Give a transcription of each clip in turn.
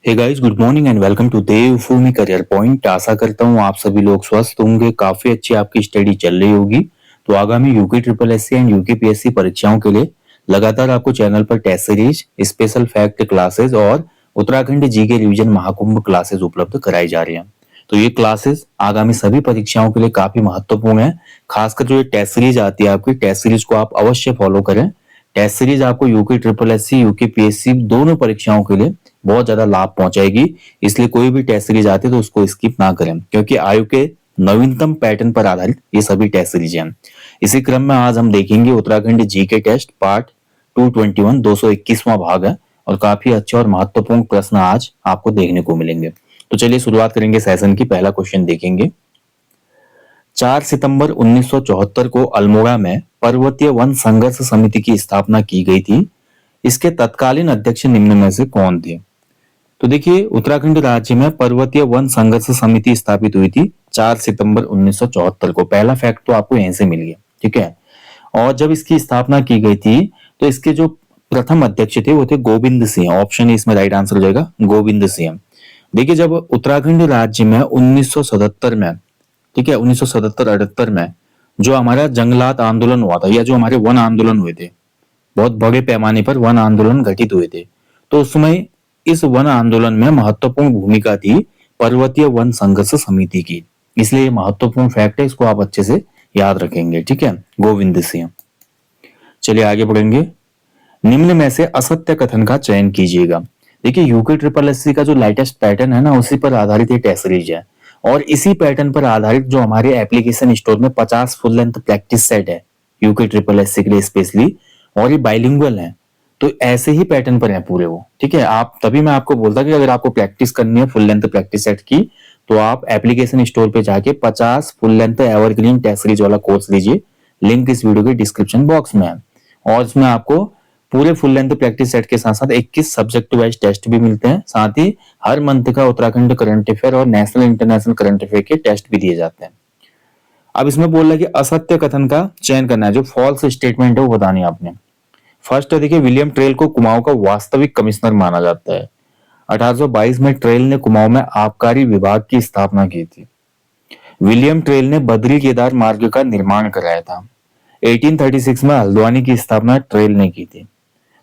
Hey guys, good morning and welcome to Devbhoomi career point. आशा करता हूँ आप सभी लोग स्वस्थ होंगे, काफी अच्छी आपकी स्टडी चल रही होगी। तो आगामी UK triple SC and UK PSC परीक्षाओं के लिए लगातार आपको चैनल पर test series, special fact classes और Uttarakhand GK revision Mahakumbh classes उपलब्ध कराई जा रही हैं। तो ये क्लासेस आगामी सभी परीक्षाओं के लिए काफी महत्वपूर्ण है। खासकर जो ये टेस्ट सीरीज आती है, आपकी टेस्ट सीरीज को आप अवश्य फॉलो करें। टेस्ट सीरीज आपको UK triple SC, UK PSC दोनों परीक्षाओं के लिए बहुत ज्यादा लाभ पहुंचाएगी। इसलिए कोई भी टेस्ट सीरीज आती है तो उसको स्किप ना करें, क्योंकि आयु के नवीनतम पैटर्न पर आधारित ये सभी टेस्ट सीरीज हैं। इसी क्रम में आज हम देखेंगे उत्तराखंड जीके टेस्ट पार्ट 221, 221वां भाग है और काफी अच्छे और महत्वपूर्ण प्रश्न आज आपको देखने को मिलेंगे। तो चलिए शुरुआत करेंगे सेशन की। पहला क्वेश्चन देखेंगे। 4 सितंबर 1974 को अल्मोड़ा में पर्वतीय वन संघर्ष समिति की स्थापना की गई थी। इसके तत्कालीन अध्यक्ष निम्न में से कौन थे? तो देखिए, उत्तराखंड राज्य में पर्वतीय वन संघर्ष समिति स्थापित हुई थी 4 सितंबर 1974 को। पहला फैक्ट तो आपको यहीं से मिल गया, ठीक है। और जब इसकी स्थापना की गई थी तो इसके जो प्रथम अध्यक्ष थे वो थे गोविंद सिंह। ऑप्शन इसमें राइट आंसर हो जाएगा, गोविंद सिंह। देखिए, जब उत्तराखंड राज्य में 1977 में, ठीक है, 1977-78 में जो हमारा जंगलात आंदोलन हुआ था, या जो हमारे वन आंदोलन हुए थे, बहुत बड़े पैमाने पर वन आंदोलन घटित हुए थे, तो उस समय इस वन आंदोलन में महत्वपूर्ण भूमिका थी पर्वतीय वन संघर्ष समिति की। इसलिए ये महत्वपूर्ण फैक्ट है, इसको आप अच्छे से याद रखेंगे, ठीक है, गोविंद सिंह। चलिए आगे बढ़ेंगे। निम्न में से असत्य कथन का चयन कीजिएगा। देखिए, यूके ट्रिपल एससी का जो लेटेस्ट पैटर्न है ना, उसी पर आधारित ये टेस्ट सीरीज है और इसी पैटर्न पर आधारित जो हमारे एप्लीकेशन स्टोर में 50 फुल लेंथ प्रैक्टिस सेट है यूके ट्रिपल एससी के लिए स्पेशली, और ये बाइलिंगुअल है, तो ऐसे ही पैटर्न पर है पूरे वो, ठीक है। आप तभी मैं आपको बोलता कि अगर आपको प्रैक्टिस करनी है फुल लेंथ प्रैक्टिस सेट की, तो आप एप्लीकेशन स्टोर पे जाके 50 full length evergreen test series वाला कोर्स लीजिए। लिंक इस वीडियो के डिस्क्रिप्शन बॉक्स में है और इसमें आपको पूरे फुल लेंथ प्रैक्टिस सेट के साथ साथ 21 सब्जेक्ट वाइज टेस्ट भी मिलते हैं। साथ ही हर मंथ का उत्तराखंड करंट अफेयर और नेशनल इंटरनेशनल करंट अफेयर के टेस्ट भी दिए जाते हैं। अब इसमें बोल रहा है कि असत्य कथन का चयन करना है, जो फॉल्स स्टेटमेंट है वो बतानी है आपने। फर्स्ट है, देखिए, विलियम ट्रेल को कुमाऊं का वास्तविक कमिश्नर माना जाता है। 1822 में ट्रेल ने कुमाऊं में आबकारी विभाग की स्थापना की थी। विलियम ट्रेल ने बद्री केदार मार्ग का निर्माण कराया था। 1836 में हल्द्वानी की स्थापना ट्रेल ने की थी।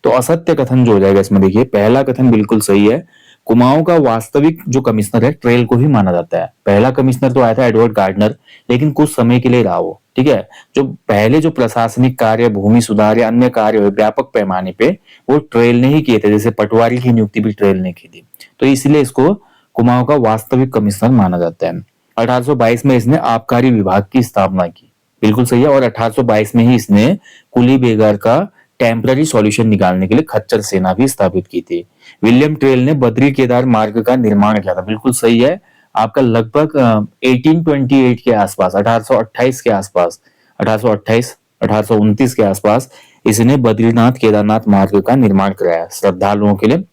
तो असत्य कथन जो हो जाएगा इसमें, देखिए, पहला कथन बिल्कुल सही है। कुमाऊं का वास्तविक जो कमिश्नर है ट्रेल को ही माना जाता है। पहला कमिश्नर तो आया था एडवर्ड गार्डनर, लेकिन कुछ समय के लिए रहा वो, ठीक है। जो पहले जो प्रशासनिक कार्य, भूमि सुधार या अन्य कार्य हुए व्यापक पैमाने पे, वो ट्रेल ने ही किए थे। जैसे पटवारी की नियुक्ति भी ट्रेल ने की थी, तो इसलिए इसको कुमाऊं का वास्तविक कमिश्नर माना जाता है। 1822 में इसने आबकारी विभाग की स्थापना की, बिल्कुल सही है। और 1822 में ही इसने कुली बेगार का टेम्पररी सॉल्यूशन निकालने के लिए खच्चर सेना भी स्थापित की थी। विलियम ट्रेल ने बद्री केदार मार्ग का निर्माण किया था, बिल्कुल सही है आपका। लगभग 1828 के आसपास, 1828 के आसपास, 1828 1829 के आसपास इसने बद्रीनाथ केदारनाथ मार्ग का निर्माण कराया, श्रद्धालुओं के लिए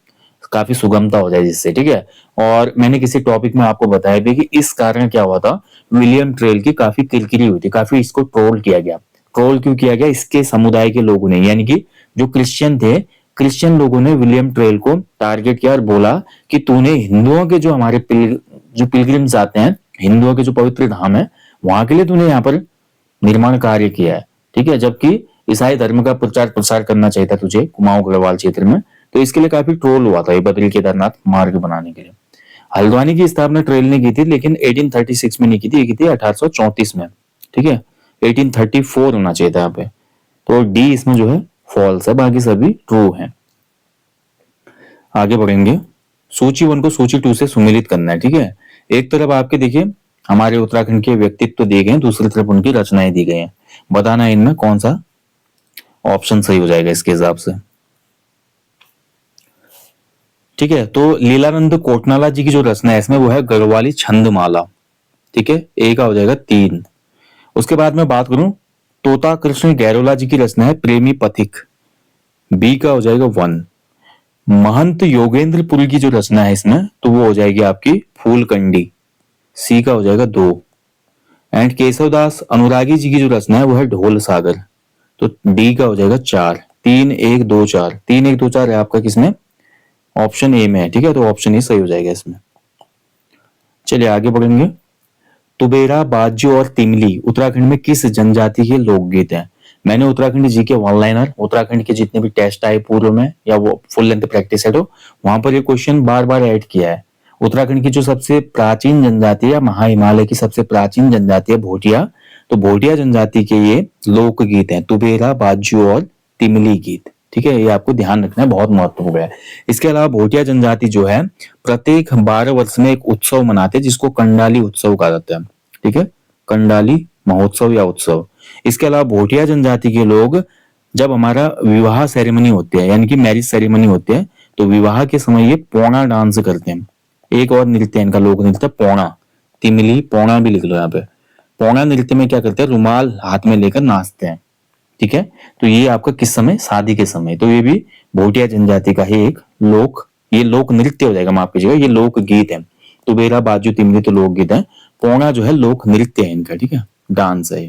काफी सुगमता हो जाए जिससे, ठीक है। और मैंने किसी टॉपिक में आपको बताया भी कि इस कारण क्या हुआ था, विलियम ट्रेल की काफी किरकिरी हुई थी, काफी इसको ट्रोल किया गया। ट्रोल क्यों किया गया? इसके समुदाय के लोगों ने, यानी कि जो क्रिश्चियन थे, क्रिश्चियन लोगों ने विलियम ट्रेल को टारगेट किया और बोला कि तूने हिंदुओं के जो हमारे जो पिलग्रिम्स आते हैं, हिंदुओं के जो पवित्र धाम है, वहां के लिए तूने यहाँ पर निर्माण कार्य किया है, ठीक है। जबकि ईसाई धर्म का प्रचार प्रसार करना चाहिए था तुझे कुमाऊं गढ़वाल क्षेत्र में। तो इसके लिए काफी ट्रोल हुआ था ये बद्री केदारनाथ मार्ग बनाने के लिए। हल्द्वानी की स्थापना ट्रेल ने की थी, लेकिन 1836 में नहीं की थी, ये की थी 1834 में, ठीक है। 1834 होना चाहिए था यहाँ पे, तो डी इसमें जो है फॉल्स है, बाकी सभी ट्रू है। आगे बढ़ेंगे। सूची 1 को सूची 2 से सुमेलित करना है, ठीक है। एक तरफ आपके देखिए हमारे उत्तराखंड के व्यक्तित्व दिए गए हैं, दूसरी तरफ उनकी रचनाएं दी गई हैं। बताना है इनमें कौन सा ऑप्शन सही हो जाएगा इसके हिसाब से, ठीक है। तो लीलानंद कोटनाला जी की जो रचना है इसमें वो है गढ़वाली छंदमाला, ठीक है, ए का हो जाएगा 3। उसके बाद में बात करूं, तोता कृष्ण गैरोला जी की रचना है प्रेमी पथिक, बी का हो जाएगा 1। महंत योगेंद्र पुरी की जो रचना है इसमें, तो वो हो जाएगी आपकी फूलकंडी, सी का हो जाएगा 2। एंड केशवदास अनुरागी जी की जो रचना है वो है ढोल सागर, तो डी का हो जाएगा 4। 3 1 2 4, 3 1 2 4 है आपका किसमें, ऑप्शन ए में है, ठीक है, तो ऑप्शन ए सही हो जाएगा इसमें। चलिए आगे बढ़ेंगे। तुबेरा, बाज्यो और तिमली उत्तराखंड में किस जनजाति के लोकगीत हैं? मैंने उत्तराखंड जी के वन लाइनर, उत्तराखंड के जितने भी टेस्ट आए पूर्व में या वो फुल लेंथ प्रैक्टिस है, तो वहां पर ये क्वेश्चन बार बार ऐड किया है। उत्तराखंड की जो सबसे प्राचीन जनजाति है, महा हिमालय की सबसे प्राचीन जनजाति है भोटिया, तो भोटिया जनजाति के ये लोकगीत हैं तुबेरा, बाज्यो और तिमली गीत। ठीक है, ये आपको ध्यान रखना है, बहुत महत्वपूर्ण है। इसके अलावा भोटिया जनजाति जो है प्रत्येक 12 वर्ष में एक उत्सव मनाते हैं जिसको कंडाली उत्सव कहा जाता है। ठीक है, कंडाली महोत्सव या उत्सव। इसके अलावा भोटिया जनजाति के लोग जब हमारा विवाह सेरेमनी होती है यानी कि मैरिज सेरेमनी होती है, तो विवाह के समय ये पौना डांस करते हैं। एक और नृत्य इनका लोक नृत्य पौना, तिमली पौना भी लिख लो यहाँ पे। पौना नृत्य में क्या करते हैं, रुमाल हाथ में लेकर नाचते हैं। ठीक है, तो ये आपका किस समय, शादी के समय, तो ये भी भोटिया जनजाति का ही एक ये लोक नृत्य हो जाएगा, माफ कीजिएगा, ये लोक गीत है। तुबेरा, बाजू, तिमली तो लोक गीत है, पौना जो है लोक नृत्य है इनका। ठीक है, डांस है।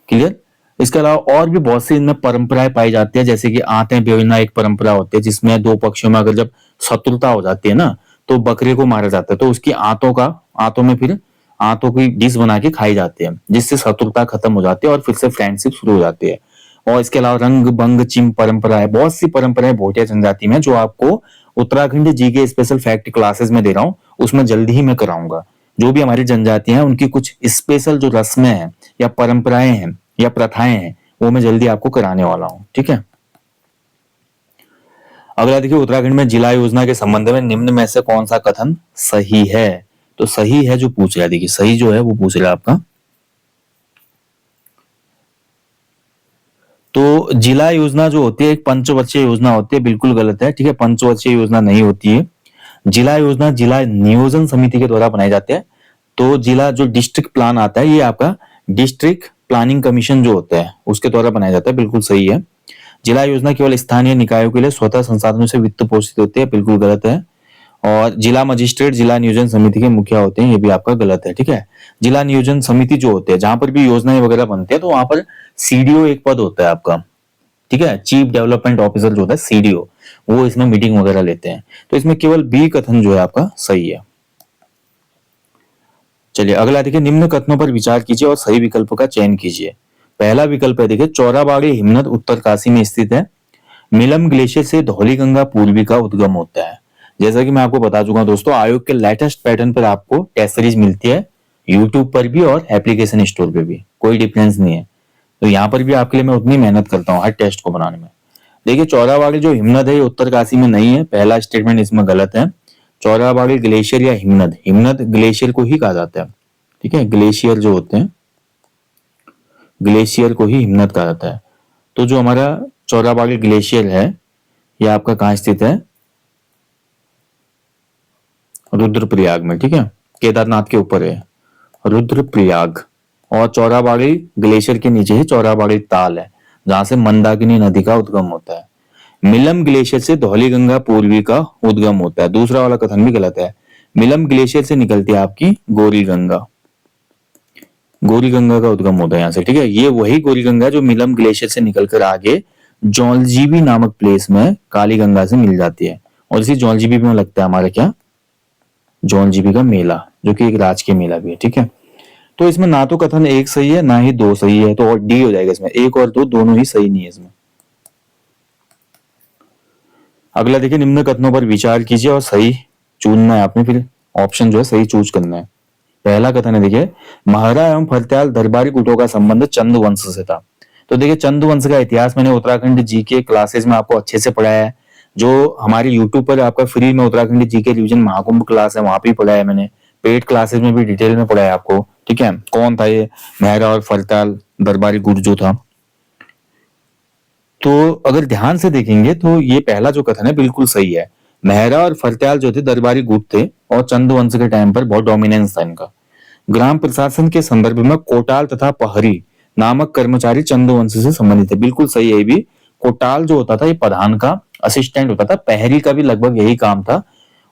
क्लियर। इसके अलावा और भी बहुत सी इनमें परंपराएं पाई जाती है, जैसे कि आते बेवना एक परंपरा होती है जिसमें दो पक्षों में अगर जब शत्रुता हो जाती है ना, तो बकरे को मारा जाता है, तो उसकी आंतों में फिर आंतों की डिश बना के खाई जाती है, जिससे शत्रुता खत्म हो जाती है और फिर से फ्रेंडशिप शुरू हो जाती है। और इसके अलावा रंग बंग चिम परंपरा है, बहुत सी परंपराएं भोटिया जनजाति में जो आपको उत्तराखंड जी के स्पेशल फैक्ट क्लासेस में दे रहा हूँ, उसमें जल्दी ही मैं कराऊंगा। जो भी हमारी जनजातियां हैं उनकी कुछ स्पेशल जो रस्में हैं या परंपराएं हैं या प्रथाएं हैं, वो मैं जल्दी आपको कराने वाला हूं। ठीक है, अगला देखिए, उत्तराखंड में जिला योजना के संबंध में निम्न में से कौन सा कथन सही है? तो सही है जो पूछ रहा है, देखिए सही जो है वो पूछ रहा है आपका। तो जिला योजना जो होती है एक पंचवर्षीय योजना होती है, बिल्कुल गलत है। ठीक है, पंचवर्षीय योजना नहीं होती है। जिला योजना जिला नियोजन समिति के द्वारा बनाई जाती है। तो जिला जो डिस्ट्रिक्ट प्लान आता है ये आपका डिस्ट्रिक्ट प्लानिंग कमीशन जो होता है उसके द्वारा बनाया जाता है, बिल्कुल सही है। जिला योजना केवल स्थानीय निकायों के लिए स्वतः संसाधनों से वित्त पोषित होती है, बिल्कुल गलत है। और जिला मजिस्ट्रेट जिला नियोजन समिति के मुखिया होते हैं, ये भी आपका गलत है। ठीक है, जिला नियोजन समिति जो होते हैं जहां पर भी योजनाएं वगैरह बनती है, तो वहां पर सीडीओ एक पद होता है आपका। ठीक है, चीफ डेवलपमेंट ऑफिसर जो होता है सीडीओ, वो इसमें मीटिंग वगैरह लेते हैं। तो इसमें केवल बी कथन जो है आपका सही है। चलिए अगला देखिए, निम्न कथनों पर विचार कीजिए और सही विकल्प का चयन कीजिए। पहला विकल्प है देखिए, चौराबाड़ी हिमनद उत्तरकाशी में स्थित है। मिलम ग्लेशियर से धौलीगंगा पूर्वी का उद्गम होता है। जैसा कि मैं आपको बता चुका हूं दोस्तों, आयोग के लेटेस्ट पैटर्न पर आपको टेस्ट सीरीज मिलती है, यूट्यूब पर भी और एप्लीकेशन स्टोर पे भी, कोई डिफरेंस नहीं है। तो यहाँ पर भी आपके लिए मैं उतनी मेहनत करता हूँ हर टेस्ट को बनाने में। देखिए चौराबाड़ी जो हिमनद है ये उत्तरकाशी में नहीं है, पहला स्टेटमेंट इसमें गलत है। चौराबाड़ी ग्लेशियर या हिमनद, हिमनद ग्लेशियर को ही कहा जाता है। ठीक है, ग्लेशियर जो होते हैं, ग्लेशियर को ही हिमनद कहा जाता है। तो जो हमारा चौराबाड़ी ग्लेशियर है यह आपका कहाँ स्थित है, रुद्रप्रयाग में। ठीक है, केदारनाथ के ऊपर है रुद्रप्रयाग। और चौराबाड़ी ग्लेशियर के नीचे ही चौराबाड़ी ताल है जहां से मंदाकिनी नदी का उद्गम होता है। मिलम ग्लेशियर से धौलीगंगा पूर्वी का उद्गम होता है। दूसरा वाला कथन भी गलत है। मिलम ग्लेशियर से निकलती है आपकी गौरी गंगा, गौरी गंगा का उद्गम होता है यहाँ से। ठीक है, ये वही गौरी गंगा जो मिलम ग्लेशियर से निकलकर आगे जौलजीबी नामक प्लेस में काली गंगा से मिल जाती है। और इसी जौलजीबी में लगता है हमारा क्या, जौलजीबी का मेला, जो कि एक राजकीय मेला भी है। ठीक है, तो इसमें ना तो कथन एक सही है ना ही दो सही है, तो और डी हो जाएगा इसमें, एक और दो दोनों ही सही नहीं है इसमें। अगला देखिए, निम्न कथनों पर विचार कीजिए और सही चुनना है आपने, फिर ऑप्शन जो है सही चूज करना है। पहला कथन है देखिए, महारा एवं फरत्याल दरबारी गुटों का संबंध चंद वंश से था। तो देखिए चंद वंश का इतिहास मैंने उत्तराखंड जी के क्लासेस में आपको अच्छे से पढ़ाया है। जो हमारे यूट्यूब पर आपका फ्री में उत्तराखंड जी के रिवीजन महाकुंभ क्लास है वहां भी पढ़ाया है मैंने, पेड क्लासेस में भी डिटेल में पढ़ाया है आपको। ठीक है, कौन था ये मेहरा और फरत्याल दरबारी गुट जो था। तो अगर ध्यान से देखेंगे तो ये पहला जो कथन है बिल्कुल सही है। मेहरा और फरत्याल जो थे दरबारी गुट थे और चंद वंश के टाइम पर बहुत डोमिनेंस था इनका। ग्राम प्रशासन के संदर्भ में कोटाल तथा पहरी नामक कर्मचारी चंद वंश से संबंधित है, बिल्कुल सही है ये भी। कोटाल जो होता था ये प्रधान का असिस्टेंट होता था, पहरी का भी लगभग यही काम था।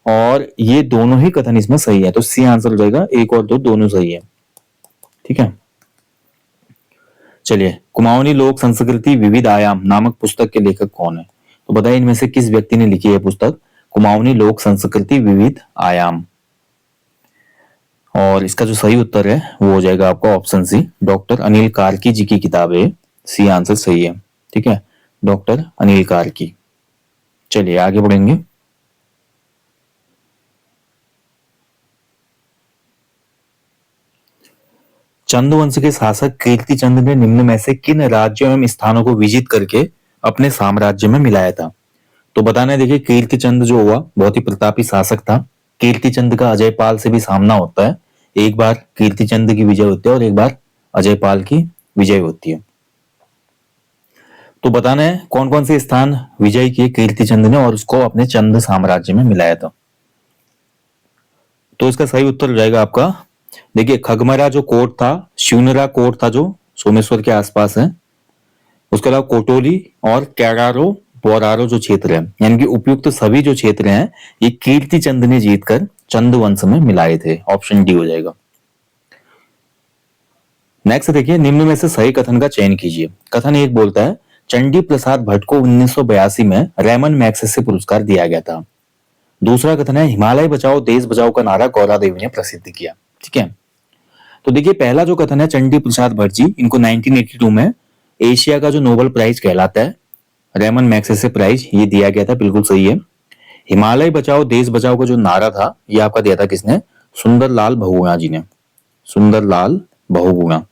और ये दोनों ही कथन इसमें सही है, तो सी आंसर हो जाएगा, एक और दो दोनों सही है। ठीक है, चलिए, कुमाऊनी लोक संस्कृति विविध आयाम नामक पुस्तक के लेखक कौन है? तो बताइए इनमें से किस व्यक्ति ने लिखी है पुस्तक कुमाऊनी लोक संस्कृति विविध आयाम। और इसका जो सही उत्तर है वो हो जाएगा आपका option C, doctor Anil Karki ji की किताब है। सी आंसर सही है। ठीक है, डॉक्टर अनिल कार्की। चलिए आगे बढ़ेंगे। चंद वंश के शासक कीर्ति चंद ने निम्न में से किन राज्यों एवं स्थानों को विजित करके अपने साम्राज्य में मिलाया था? तो बताना है, देखिए कीर्ति चंद जो हुआ बहुत ही प्रतापी शासक था। कीर्ति चंद का अजयपाल से भी सामना होता है। एक बार कीर्ति चंद की विजय होती है और एक बार अजयपाल की विजय होती है। तो बताना है कौन कौन से स्थान विजय किए कीर्ति चंद ने और उसको अपने चंद साम्राज्य में मिलाया था। तो इसका सही उत्तर हो जाएगा आपका, देखिए खगमरा जो कोट था, शिवनरा कोट था जो सोमेश्वर के आसपास है, उसके अलावा कोटोली और कैरारो बोरारो जो क्षेत्र है, यानी कि उपयुक्त सभी जो क्षेत्र हैं ये कीर्ति चंद ने जीतकर चंद वंश में मिलाए थे। ऑप्शन डी हो जाएगा। नेक्स्ट देखिए, निम्न में से सही कथन का चयन कीजिए। कथन एक बोलता है चंडी प्रसाद भट्ट को 1982 में रेमन मैग्सेसे पुरस्कार दिया गया था। दूसरा कथन है हिमालय बचाओ देश बचाओ का नारा गौरा देवी ने प्रसिद्ध किया। ठीक है, तो देखिए पहला जो कथन है चंडी प्रसाद भट्ट जी, इनको 1982 में एशिया का जो नोबेल प्राइज कहलाता है रेमन मैग्सेसे प्राइज, ये दिया गया था, बिल्कुल सही है। हिमालय बचाओ देश बचाओ का जो नारा था ये आपका दिया था किसने? सुंदरलाल बहुगुणा जी ने, सुंदरलाल बहुगुणा।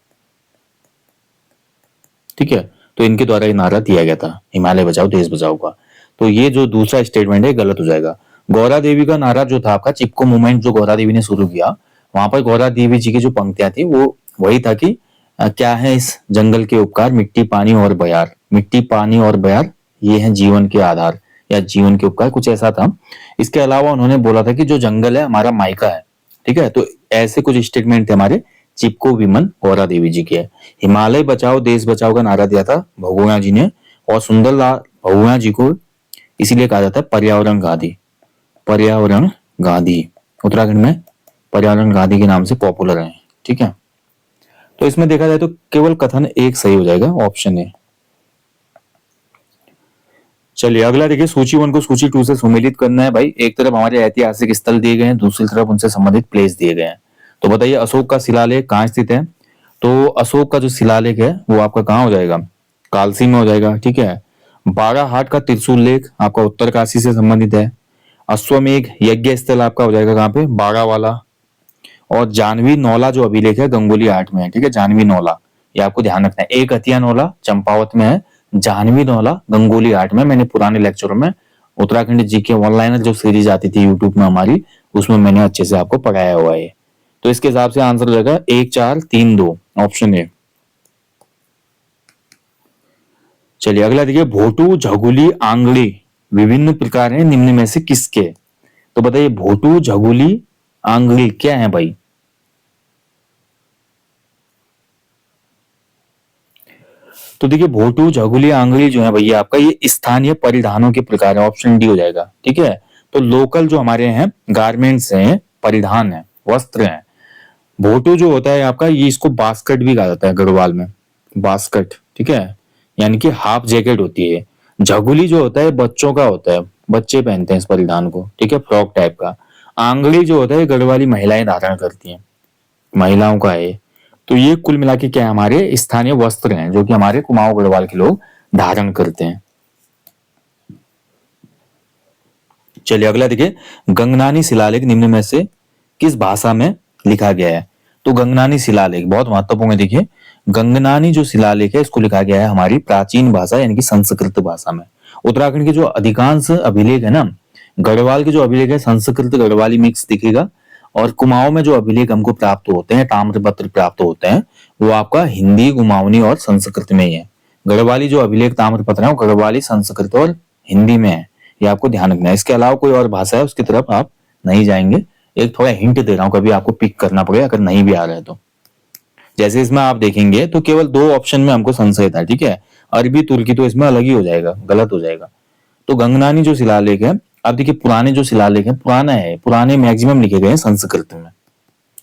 ठीक है, तो इनके द्वारा ये नारा दिया गया था हिमालय बचाओ देश बचाओ का। तो ये जो दूसरा स्टेटमेंट है गलत हो जाएगा। गौरा देवी का नारा जो था आपका चिपको मूवमेंट जो गौरा देवी ने शुरू किया, वहां पर गौरा देवी जी की जो पंक्तियां थी वो वही था कि क्या है इस जंगल के उपकार, मिट्टी पानी और बयार, मिट्टी पानी और बयार ये है जीवन के आधार या जीवन के उपकार, कुछ ऐसा था। इसके अलावा उन्होंने बोला था कि जो जंगल है हमारा मायका है। ठीक है, तो ऐसे कुछ स्टेटमेंट थे हमारे चिपको विमन गौरा देवी जी के। हिमालय बचाओ देश बचाओ का नारा दिया था बहुगुणा जी ने, और सुंदरलाल बहुगुणा जी को इसीलिए कहा जाता है पर्यावरण गांधी, पर्यावरण गांधी। उत्तराखंड में पर्यावरण गांधी के नाम से पॉपुलर है। ठीक है, तो इसमें देखा जाए तो केवल कथन एक सही हो जाएगा, ऑप्शन ए। चलिए अगला देखिए, सूची 1 को सूची 2 से सुमेलित करना है भाई। एक तरफ हमारे ऐतिहासिक स्थल दिए गए हैं, दूसरी तरफ उनसे संबंधित प्लेस दिए गए हैं। तो बताइए अशोक का शिलालेख कहाँ स्थित है? तो अशोक का जो शिलालेख है वो आपका कहाँ हो जाएगा? कालसी में हो जाएगा। ठीक है, बाराहाट का त्रिशूल लेख आपका उत्तरकाशी से संबंधित है। अश्वमेघ यज्ञ स्थल आपका हो जाएगा कहाँ पे? बारावाला। और जानवी नौला जो अभिलेख है गंगोली हाट में है। ठीक है, जानवी नौला ये आपको ध्यान रखना है। एक हथिया नौला चंपावत में है, जानवी नौला गंगोली हाट में। मैंने पुराने लेक्चरों में उत्तराखंड जीके ऑनलाइन जो सीरीज आती थी यूट्यूब में हमारी, उसमें मैंने अच्छे से आपको पढ़ाया हुआ है। तो इसके हिसाब से आंसर हो जाएगा 1 4 3 2, ऑप्शन ए। चलिए अगला देखिए, भोटू झगुली आंगड़ी विभिन्न प्रकार है निम्न में से किसके? तो बताइए भोटू झगुली आंगड़ी क्या है भाई? तो देखिए भोटू झगुली आंगड़ी जो है भैया आपका ये स्थानीय परिधानों के प्रकार है। ऑप्शन डी हो जाएगा। ठीक है, तो लोकल जो हमारे हैं गारमेंट्स हैं, परिधान है, वस्त्र हैं। भोटू जो होता है आपका ये इसको बास्केट भी कहा जाता है गढ़वाल में, बास्केट। ठीक है, यानी कि हाफ जैकेट होती है। झगुली जो होता है बच्चों का होता है, बच्चे पहनते हैं इस परिधान को। ठीक है, फ्रॉक टाइप का। आंगड़ी जो होता है गढ़वाली महिलाएं धारण करती हैं, महिलाओं का है। तो ये कुल मिला के क्या है? हमारे स्थानीय वस्त्र हैं जो कि हमारे कुमाऊं गढ़वाल के लोग धारण करते हैं। चलिए अगला देखिए, गंगनानी शिलालेख निम्न में से किस भाषा में लिखा गया है? तो गंगनानी शिलालेख बहुत महत्वपूर्ण है। देखिए गंगनानी जो शिलालेख है इसको लिखा गया है हमारी प्राचीन भाषा यानी कि संस्कृत भाषा में। उत्तराखंड के जो अधिकांश अभिलेख है ना, गढ़वाल के जो अभिलेख है संस्कृत गढ़वाली मिक्स दिखेगा, और कुमाऊं में जो अभिलेख हमको प्राप्त होते हैं, ताम्रपत्र प्राप्त होते हैं, वो आपका हिंदी, कुमाऊनी और संस्कृत में ही है। गढ़वाली जो अभिलेख ताम्रपत्र है वो गढ़वाली, संस्कृत और हिंदी में है, ये आपको ध्यान रखना है। इसके अलावा कोई और भाषा है उसकी तरफ आप नहीं जाएंगे। एक थोड़ा हिंट दे रहा हूं, कभी आपको पिक करना पड़ेगा अगर नहीं भी आ रहा है तो। जैसे इसमें आप देखेंगे तो केवल 2 ऑप्शन में हमको संशय था। ठीक है, अरबी तुर्की तो इसमें अलग ही हो जाएगा, गलत हो जाएगा। तो गंगनानी जो शिलालेख है, आप देखिए पुराने जो शिलालेख है पुराना है, पुराने मैक्सिमम लिखे गए हैं संस्कृत में,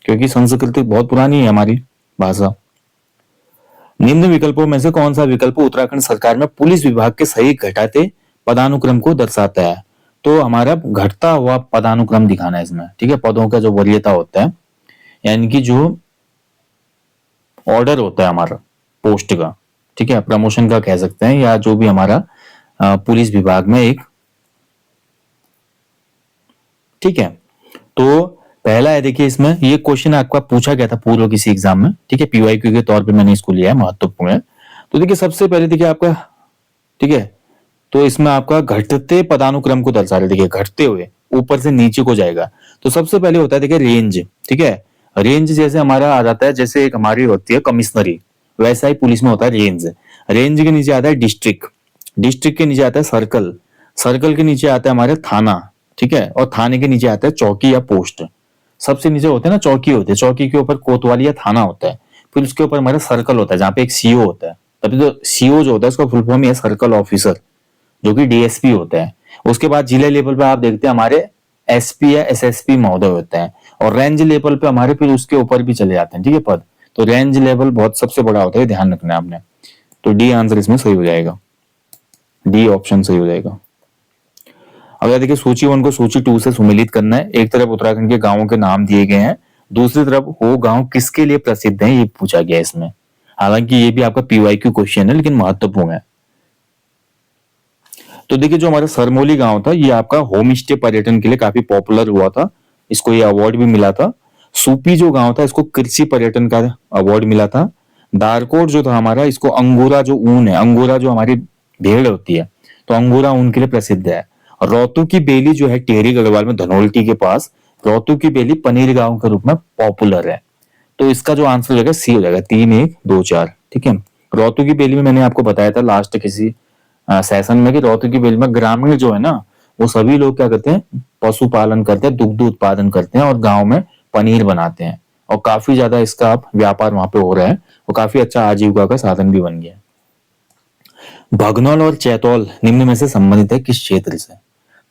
क्योंकि संस्कृत बहुत पुरानी है हमारी भाषा। निम्न विकल्पों में से कौन सा विकल्प उत्तराखंड सरकार में पुलिस विभाग के सही घटाते पदानुक्रम को दर्शाता है? तो हमारा घटता हुआ पदानुक्रम दिखाना है इसमें, ठीक है। पदों का जो वरीयता होता है, यानी कि जो ऑर्डर होता है हमारा पोस्ट का, ठीक है, प्रमोशन का कह सकते हैं, या जो भी हमारा पुलिस विभाग में एक, ठीक है। तो पहला है, देखिए इसमें ये क्वेश्चन आपका पूछा गया था पूर्व किसी एग्जाम में, ठीक है, पीवाईक्यू के तौर पे मैंने इसको लिया है, महत्वपूर्ण है। तो देखिए सबसे पहले देखिए आपका, ठीक है, तो इसमें आपका घटते पदानुक्रम को दर्शा रहे, देखिए घटते हुए ऊपर से नीचे को जाएगा। तो सबसे पहले होता है देखिए रेंज, ठीक है। रेंज जैसे हमारा आ जाता है, जैसे एक हमारी होती है कमिश्नरी, वैसा ही पुलिस में होता है रेंज। रेंज के नीचे आता है डिस्ट्रिक्ट, डिस्ट्रिक्ट के नीचे आता है सर्कल, सर्कल के नीचे आता है हमारे थाना, ठीक है, और थाने के नीचे आता है चौकी या पोस्ट। सबसे नीचे होते हैं ना चौकी, होते हैं चौकी के ऊपर कोतवाली या थाना होता है, फिर उसके ऊपर हमारा सर्कल होता है जहाँ पे एक सीओ होता है। तभी तो सीओ जो होता है उसका फुल फॉर्म है सर्कल ऑफिसर, जो कि डीएसपी होता है। उसके बाद जिले लेवल पे आप देखते हैं हमारे एसपी या एसएसपी महोदय होते हैं, और रेंज लेवल पे हमारे फिर उसके ऊपर भी चले जाते हैं, ठीक है, पद। तो रेंज लेवल बहुत सबसे बड़ा होता है, ध्यान रखना है आपने। तो डी आंसर इसमें सही हो जाएगा, डी ऑप्शन सही हो जाएगा। अगर देखिए सूची 1 को सूची 2 से सुमेलित करना है, एक तरफ उत्तराखंड के गांवों के नाम दिए गए हैं, दूसरी तरफ वो गांव किसके लिए प्रसिद्ध है ये पूछा गया है इसमें। हालांकि ये भी आपका पीवाईक्यू क्वेश्चन है, लेकिन महत्वपूर्ण है। तो देखिए जो हमारा सरमोली गांव था, ये आपका होम स्टे पर्यटन के लिए काफी पॉपुलर हुआ था, इसको ये अवार्ड भी मिला था। सूपी जो गांव था, इसको कृषि पर्यटन का अवार्ड मिला था। दारकोट जो था हमारा, इसको अंगोरा जो ऊन है, अंगोरा जो हमारी भेड़ होती है, तो अंगोरा ऊन के लिए प्रसिद्ध है। और रोहतू की बेली जो है टिहरी गढ़वाल में धनोल्टी के पास, रोहतू की बेली पनीर गांव के रूप में पॉपुलर है। तो इसका जो आंसर हो जाएगा सी हो जाएगा, 3 1 2 4, ठीक है। रोहतू की बेली में मैंने आपको बताया था लास्ट किसी सेशन में कि रोहतू की बेल में ग्रामीण जो है ना, वो सभी लोग क्या करते हैं, पशुपालन करते हैं, दुग्ध उत्पादन करते हैं और गांव में पनीर बनाते हैं, और काफी ज्यादा इसका व्यापार वहां पे हो रहा है, और काफी अच्छा आजीविका का साधन भी बन गया है। भगनौल और चैतौल निम्न में से संबंधित है किस क्षेत्र से।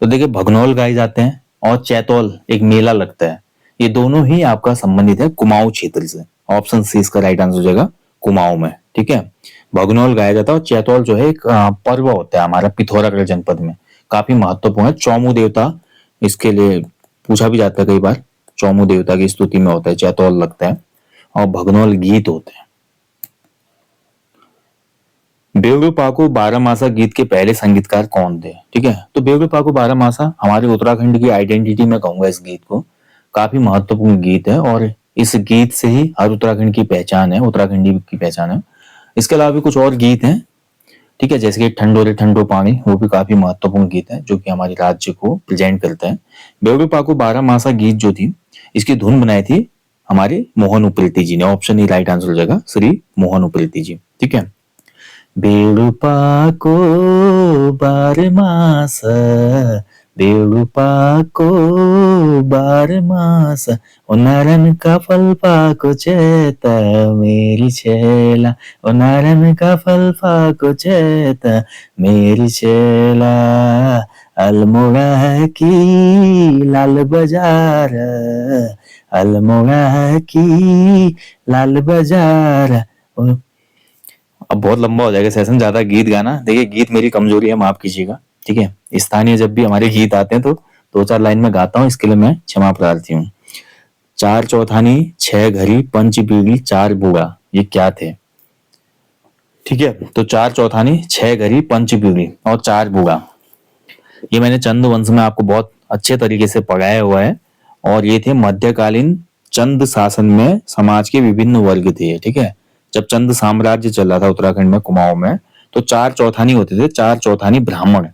तो देखिए भगनौल गाए जाते हैं और चैतौल एक मेला लगता है, ये दोनों ही आपका संबंधित है कुमाऊं क्षेत्र से। ऑप्शन सी इसका राइट आंसर हो जाएगा, कुमाऊं में, ठीक है। भगनौल गाया जाता है, और चैतौल जो है एक पर्व होता है हमारा पिथौरागढ़ जनपद में, काफी महत्वपूर्ण है। चौमू देवता इसके लिए पूछा भी जाता है कई बार, चौमू देवता की स्तुति में होता है, चैतौल लगता है, और भगनौल गीत होते हैं। बेवड़ू पाको बारहमासा गीत के पहले संगीतकार कौन थे, ठीक है। तो बेवड़ू पाको बारहमासा हमारे उत्तराखंड की आइडेंटिटी में कहूंगा इस गीत को, काफी महत्वपूर्ण गीत है, और इस गीत से ही हर उत्तराखंड की पहचान है, उत्तराखंडी की पहचान है। इसके अलावा भी कुछ और गीत हैं, ठीक है, जैसे कि ठंडो रे ठंडो पानी, वो भी काफी महत्वपूर्ण गीत है जो कि हमारे राज्य को प्रेजेंट करता है। बेवड़ू पाको बारहमासा गीत जो थी, इसकी धुन बनाई थी हमारे मोहन उप्रेती जी ने। ऑप्शन ई राइट आंसर हो जाएगा, श्री मोहन उप्रेती जी, ठीक है। बेड़ुपाको बारमास, बेड़ुपाको बारमास, ओ नारायण का फल पाको चेता मेरी छेला, ओ नारायण का फल पाको चेता मेरी छेला, अल्मोड़ा की लाल बाजार, अल्मोड़ा की लाल बाजार। अब बहुत लंबा हो जाएगा सेशन, ज्यादा गीत गाना, देखिए गीत मेरी कमजोरी है, माफ कीजिएगा, ठीक है। स्थानीय जब भी हमारे गीत आते हैं तो 2 4 लाइन में गाता हूँ, इसके लिए मैं क्षमा प्रार्थी हूँ। 4 चौथानी 6 घड़ी पंच बीड़ी 4 बूढ़ा, ये क्या थे, ठीक है। तो 4 चौथानी 6 घड़ी पंच बीड़ी और 4 बूढ़ा, ये मैंने चंद वंश में आपको बहुत अच्छे तरीके से पढ़ाया हुआ है, और ये थे मध्यकालीन चंद शासन में समाज के विभिन्न वर्ग थे, ठीक है। जब चंद साम्राज्य चल रहा था उत्तराखंड में, कुमाऊं में, तो 4 चौथानी होते थे, 4 चौथानी ब्राह्मण,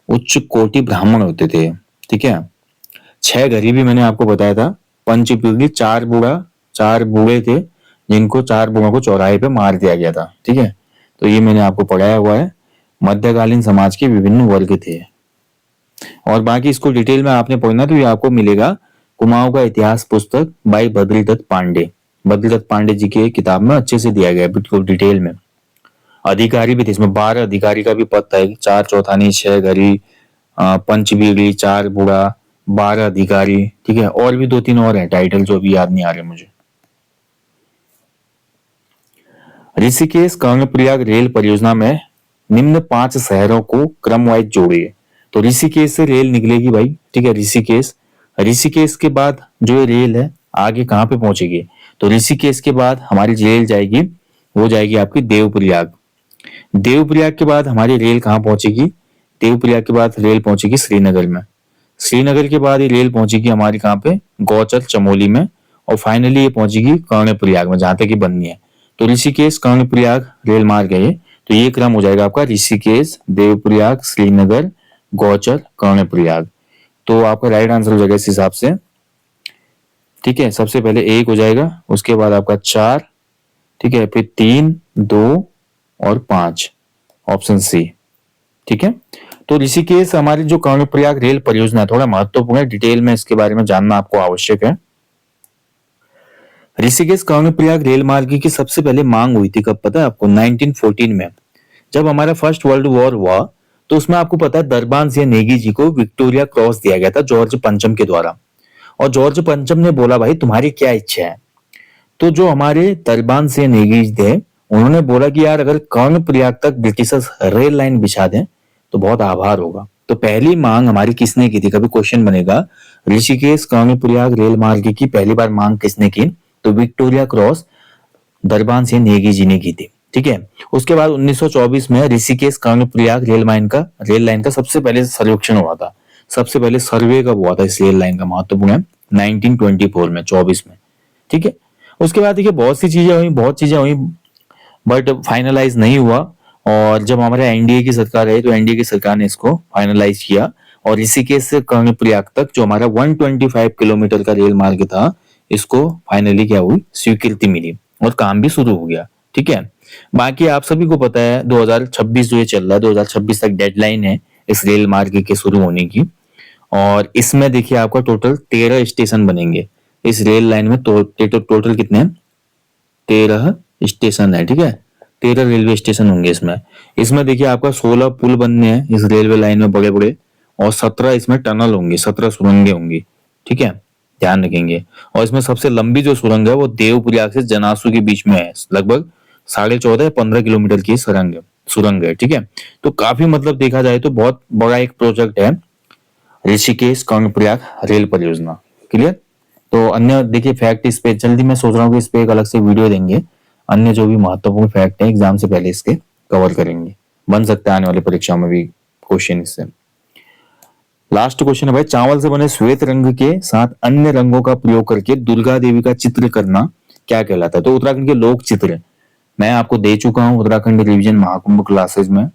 उच्च कोटि ब्राह्मण होते थे, ठीक है। 6 गरीबी मैंने आपको बताया था, पंच पीढ़ी 4 बूढ़ा, 4 बूढ़े थे जिनको 4 बूढ़ों को चौराहे पे मार दिया गया था, ठीक है। तो ये मैंने आपको पढ़ाया हुआ है, मध्यकालीन समाज के विभिन्न वर्ग थे। और बाकी इसको डिटेल में आपने पढ़ना तो ये आपको मिलेगा कुमाऊं का इतिहास पुस्तक बाई बद्रीदत्त पांडे, बद्रीदत्त पांडे जी की किताब में अच्छे से दिया गया है बिल्कुल डिटेल में। अधिकारी भी थे इसमें, 12 अधिकारी का भी पद था, 4 चौथानी 6 घड़ी पंच बीड़ी 4 बूढ़ा 12 अधिकारी, ठीक है। और भी 2 3 और हैं टाइटल जो अभी याद नहीं आ रहे मुझे। ऋषिकेश कर्णप्रयाग रेल परियोजना में निम्न 5 शहरों को क्रमवाइज जोड़िए। तो ऋषिकेश से रेल निकलेगी भाई, ठीक है, ऋषिकेश। ऋषिकेश के बाद जो ये रेल है आगे कहाँ पे पहुंचेगी, तो ऋषिकेश के बाद हमारी रेल जाएगी, वो जाएगी आपकी देवप्रयाग। देवप्रयाग के बाद हमारी रेल कहाँ पहुंचेगी, देवप्रयाग के बाद रेल पहुंचेगी श्रीनगर में। श्रीनगर के बाद ये रेल पहुंचेगी हमारी कहाँ पे, गौचर चमोली में। और फाइनली ये पहुंचेगी कर्णप्रयाग में, जहां तक ये बननी है। तो ऋषिकेश कर्णप्रयाग रेल मार्ग है ये। तो ये क्रम हो जाएगा आपका ऋषिकेश, देवप्रयाग, श्रीनगर, गौचर, कर्णप्रयाग। तो आपका राइट आंसर हो जाएगा इस हिसाब से, ठीक है। सबसे पहले 1 हो जाएगा, उसके बाद आपका 4, ठीक है, फिर 3, 2 और 5, ऑप्शन सी, ठीक है। तो ऋषिकेश हमारी जो कर्णप्रयाग रेल परियोजना है, थोड़ा महत्वपूर्ण है, डिटेल में इसके बारे में जानना आपको आवश्यक है। ऋषिकेश कर्णप्रयाग रेल मार्ग की सबसे पहले मांग हुई थी, कब पता है आपको, 1914 में, जब हमारा फर्स्ट वर्ल्ड वॉर हुआ। तो उसमें आपको पता है दरबान सिंह नेगी जी को विक्टोरिया क्रॉस दिया गया था जॉर्ज पंचम के द्वारा। और जॉर्ज पंचम ने बोला भाई तुम्हारी क्या इच्छा है। तो जो हमारे दरबान सिंह नेगी थे, उन्होंने बोला कि यार अगर कर्णप्रयाग तक ब्रिटिशर्स रेल लाइन बिछा दें तो बहुत आभार होगा। तो पहली मांग हमारी किसने की थी, कभी क्वेश्चन बनेगा, ऋषिकेश कर्णप्रयाग रेल मार्ग की पहली बार मांग किसने की, तो विक्टोरिया क्रॉस दरबान सिंह नेगी जी ने की थी, ठीक है। उसके बाद 1924 में ऋषिकेश कर्णप्रयाग रेल लाइन का सबसे पहले सर्वेक्षण हुआ था। सबसे पहले सर्वे कब हुआ था इस रेल लाइन का, महत्वपूर्ण है, 1924 में, 24 में, ठीक है। उसके बाद देखिए बहुत चीजें हुई, बट फाइनलाइज नहीं हुआ। और जब हमारे एनडीए की सरकार आई तो एनडीए की सरकार ने इसको फाइनलाइज किया। और ऋषिकेश से कर्णप्रयाग तक जो हमारा 125 किलोमीटर का रेल मार्ग था, इसको फाइनली क्या हुई, स्वीकृति मिली और काम भी शुरू हो गया, ठीक है। बाकी आप सभी को पता है 2026 जो ये चल रहा है, 2026 तक डेडलाइन है इस रेल मार्ग के शुरू होने की। और इसमें देखिए आपका टोटल 13 स्टेशन बनेंगे इस रेल लाइन में। तो टोटल कितने हैं, 13 स्टेशन है, ठीक है। 13 रेलवे स्टेशन होंगे इसमें। इसमें देखिए आपका 16 पुल बनने हैं इस रेलवे लाइन में, बड़े बड़े। और 17 इसमें टनल होंगी, 17 सुरंगें होंगी, ठीक है, ध्यान रखेंगे। और इसमें सबसे लंबी जो सुरंग है वो देवप्रयाग से जनासू के बीच में है, लगभग 14.5 या 15 किलोमीटर की सुरंग है, ठीक है। तो काफी मतलब देखा जाए तो बहुत बड़ा एक प्रोजेक्ट है ऋषिकेश कर्णप्रयाग रेल परियोजना, क्लियर। तो अन्य देखिए फैक्ट इस पे जल्दी, मैं सोच रहा हूँ कि इस पे एक अलग से वीडियो देंगे, अन्य जो भी महत्वपूर्ण फैक्ट है एग्जाम से पहले इसके कवर करेंगे, बन सकता है आने वाली परीक्षाओं में भी क्वेश्चन इससे। लास्ट क्वेश्चन है भाई, चावल से बने श्वेत रंग के साथ अन्य रंगों का प्रयोग करके दुर्गा देवी का चित्र करना क्या कहलाता है। तो उत्तराखंड के लोक चित्र मैं आपको दे चुका हूं उत्तराखंड रिवीजन महाकुंभ क्लासेस में।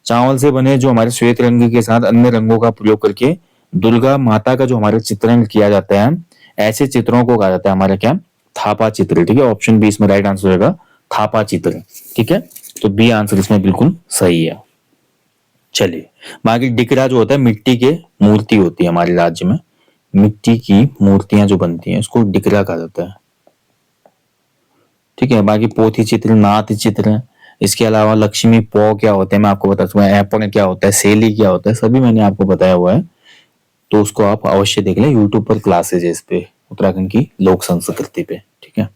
चावल से बने जो हमारे श्वेत रंग के साथ अन्य रंगों का प्रयोग करके दुर्गा माता का जो हमारे चित्रण किया जाता है, ऐसे चित्रों को कहा जाता है हमारा क्या, थापा चित्र, ठीक है। ऑप्शन बी इसमें राइट आंसर होगा, थापा चित्र, ठीक है। तो बी आंसर इसमें बिल्कुल सही है। चलिए, बाकी डिकरा जो होता है मिट्टी के मूर्ति होती है हमारे राज्य में, मिट्टी की मूर्तियां जो बनती हैं उसको डिकरा कहा जाता है, ठीक है। बाकी पोथी चित्र, नाथ चित्र, इसके अलावा लक्ष्मी पौ क्या होते हैं मैं आपको बता दूंगा, एपण क्या होता है, सेली क्या होता है, सभी मैंने आपको बताया हुआ है। तो उसको आप अवश्य देख लें, यूट्यूब पर क्लासेज है इस पे उत्तराखंड की लोक संस्कृति पे, ठीक है।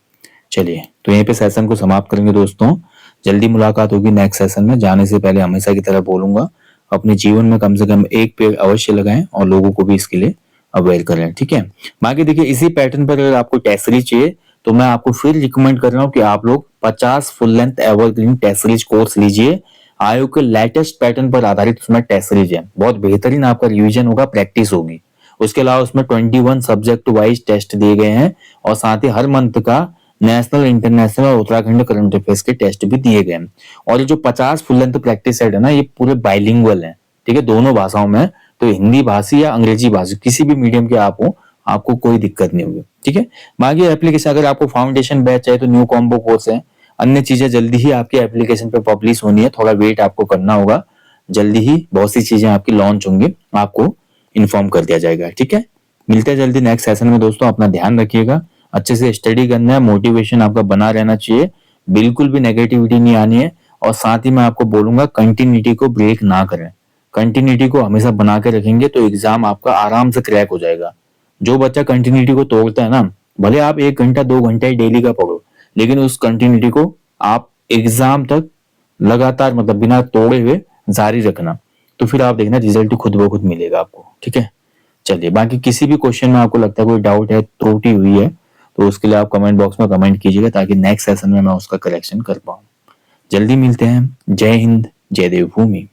चलिए, तो यहीं पे सेशन को समाप्त करेंगे दोस्तों। जल्दी मुलाकात होगी नेक्स्ट सेशन में। जाने से पहले हमेशा की तरह बोलूंगा, अपने जीवन में कम से कम एक पेड़ अवश्य लगाएं और लोगों को भी इसके लिए अवेयर करें, ठीक है। बाकी देखिए इसी पैटर्न पर अगर आपको टेस्ट सीरीज चाहिए तो मैं आपको फिर रिकमेंड कर रहा हूँ कि आप लोग 50 full length evergreen test series course लीजिए। आयोग के लेटेस्ट पैटर्न पर आधारित उसमें टेस्ट सीरीज है, बहुत बेहतरीन आपका रिवीजन होगा, प्रैक्टिस होगी। उसके अलावा उसमें 21 सब्जेक्ट वाइज टेस्ट दिए गए हैं और साथ ही हर मंथ का नेशनल, इंटरनेशनल और उत्तराखंड करंट अफेयर्स के टेस्ट भी दिए गए हैं। और ये जो 50 फुल लेंथ प्रैक्टिस सेट है ना, ये पूरे बाइलिंगुअल है, ठीक है, दोनों भाषाओं में। तो हिंदी भाषी या अंग्रेजी भाषी किसी भी मीडियम के आप हो, आपको कोई दिक्कत नहीं होगी, ठीक है। बाकी एप्लीकेशन अगर आपको फाउंडेशन बैच चाहिए तो न्यू कॉम्बो कोर्स है। अन्य चीजें जल्दी ही आपकी एप्लीकेशन पे पब्लिश होनी है, थोड़ा वेट आपको करना होगा। जल्दी ही बहुत सी चीजें आपकी लॉन्च होंगी, आपको इन्फॉर्म कर दिया जाएगा, ठीक है। मिलते हैं जल्दी नेक्स्ट सेशन में दोस्तों। अपना ध्यान रखिएगा, अच्छे से स्टडी करना है, मोटिवेशन आपका बना रहना चाहिए, बिल्कुल भी नेगेटिविटी नहीं आनी है। और साथ ही मैं आपको बोलूंगा कंटिन्यूटी को ब्रेक ना करें, कंटिन्यूटी को हमेशा बना के रखेंगे तो एग्जाम आपका आराम से क्रैक हो जाएगा। जो बच्चा कंटिन्यूटी को तोड़ता है ना, भले आप 1 घंटा 2 घंटा ही डेली का पढ़ो, लेकिन उस कंटिन्यूटी को आप एग्जाम तक लगातार मतलब बिना तोड़े हुए जारी रखना। तो फिर आप देखना रिजल्ट खुद ब खुद मिलेगा आपको। ठीक है, चलिए बाकी किसी भी क्वेश्चन में आपको लगता है कोई डाउट है, त्रुटि हुई है, तो उसके लिए आप कमेंट बॉक्स में कमेंट कीजिएगा ताकि नेक्स्ट सेशन में मैं उसका करेक्शन कर पाऊँ। जल्दी मिलते हैं। जय हिंद, जय देवभूमि।